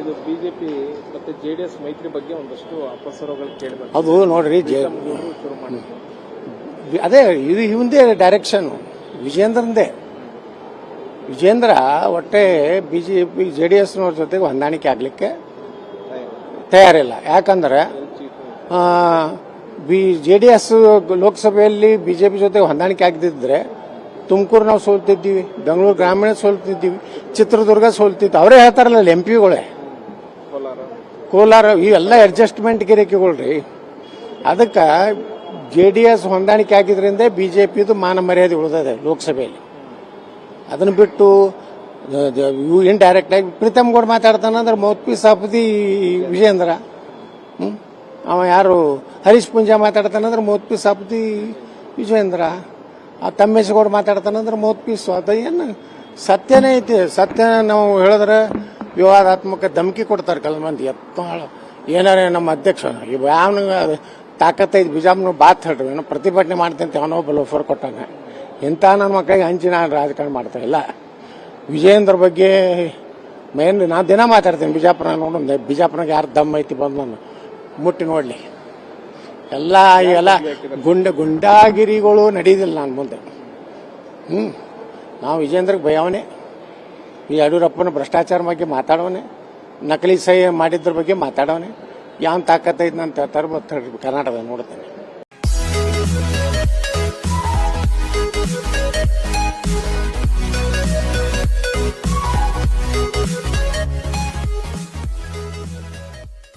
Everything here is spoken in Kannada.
ಇದು ಬಿಜೆಪಿ ಮತ್ತೆ ಜೆಡಿಎಸ್ ಮೈತ್ರಿ ಬಗ್ಗೆ ಒಂದಷ್ಟು ಅಪಸರಗಳು ಕೇಳಿಬಂತು. ಅದು ನೋಡ್ರಿ ಶುರು ಮಾಡಿದ್ರು. ಅದೇ ಇದು ಇವಂದೇ ಡೈರೆಕ್ಷನ್ ವಿಜೇಂದ್ರ ಒಟ್ಟೆ ಬಿಜೆಪಿ ಜೆಡಿಎಸ್ನವ್ರ ಜೊತೆಗೆ ಹೊಂದಾಣಿಕೆ ಆಗ್ಲಿಕ್ಕೆ ತಯಾರಿಲ್ಲ. ಯಾಕಂದ್ರೆ ಜೆಡಿಎಸ್ ಲೋಕಸಭೆಯಲ್ಲಿ ಬಿಜೆಪಿ ಜೊತೆ ಹೊಂದಾಣಿಕೆ ಆಗದಿದ್ರೆ ತುಮಕೂರು ನಾವು ಸೋಲ್ತಿದ್ದೀವಿ, ಬೆಂಗಳೂರು ಗ್ರಾಮೀಣ ಸೋಲ್ತಿದ್ದೀವಿ, ಚಿತ್ರದುರ್ಗ ಸೋಲ್ತಿದ್ವಿ. ಅವರೇ ಹೇಳ್ತಾರಲ್ಲ ಎಂಪಿಗಳೇ, ಕೋಲಾರ ಇವೆಲ್ಲ ಅಡ್ಜಸ್ಟ್ಮೆಂಟ್ ಗಿರಿಕೆಗಳ್ರಿ. ಅದಕ್ಕೆ ಜೆಡಿಎಸ್ ಹೊಂದಾಣಿಕೆ ಆಗಿದ್ರಿಂದ ಬಿಜೆಪಿದು ಮಾನ ಮರ್ಯಾದೆ ಉಳಿದಿದೆ ಲೋಕಸಭೆಯಲ್ಲಿ. ಅದನ್ನು ಬಿಟ್ಟು ಇವು ಇಂಡೈರೆಕ್ಟ್ ಆಗಿ ಪ್ರೀತಮ್ ಗೌಡ್ ಮಾತಾಡ್ತಾನಂದ್ರೆ mouthpiece of the Vijayendra. ಅವ ಯಾರು ಹರೀಶ್ ಪುಂಜಾ ಮಾತಾಡ್ತಾನಂದ್ರೆ mouthpiece of the Vijayendra. ಆ ತಮ್ಮೇಶಗೌಡ ಮಾತಾಡ್ತಾನಂದ್ರೆ ಮೌತ್ ಪೀಸ್. ಅದು ಏನು ಸತ್ಯನೇ ಐತಿ. ಸತ್ಯ ನಾವು ಹೇಳಿದ್ರೆ ವಿವಾದಾತ್ಮಕ ಧಮಕಿ ಕೊಡ್ತಾರೆ ಕೆಲ ಮಂದಿ. ಏನಾರ ನಮ್ಮ ಅಧ್ಯಕ್ಷ ಯಾವ ತಾಕತ್ತೈದು ಬಿಜಾಮ್ನ ಬಾತ್ ಹೇಳ್ರಿ, ಏನೋ ಪ್ರತಿಭಟನೆ ಮಾಡ್ತಂತ ಅವನೋ ಬಲೋಫರ್ ಕೊಟ್ಟಾನೆ. ಇಂಥ ನನ್ನ ಮಕ್ಕಳಿಗೆ ಹಂಚಿ ನಾನು ರಾಜಕಾರಣ ಮಾಡ್ತಾ ಇಲ್ಲ. ವಿಜಯೇಂದ್ರ ಬಗ್ಗೆ ಮೇನ್ ನಾನು ದಿನ ಮಾತಾಡ್ತೀನಿ. ಬಿಜಾಪುರ ನೋಡೋದು, ಬಿಜಾಪುರನಾಗ ಯಾರು ದಮ್ ಐತಿ ಬಂದು ನಾನು ಮುಟ್ಟಿ ನೋಡ್ಲಿ. ಇವೆಲ್ಲ ಗುಂಡಾಗಿರಿಗಳು ನಡೆಯೋದಿಲ್ಲ ನಾನು ಮುಂದೆ. ನಾವು ವಿಜೇಂದ್ರಗೆ ಭಯವನೇ. ಈ ಯಡಿಯೂರಪ್ಪನ ಭ್ರಷ್ಟಾಚಾರ ಬಗ್ಗೆ ಮಾತಾಡೋನೆ, ನಕಲಿ ಸಹಿ ಮಾಡಿದ್ರ ಬಗ್ಗೆ ಮಾತಾಡೋನೆ. ಯಾವ ತಾಕತ್ತೈದು ನಾನು ತರ್ಬೋದು ಕರ್ನಾಟಕದ ನೋಡ್ತೇನೆ.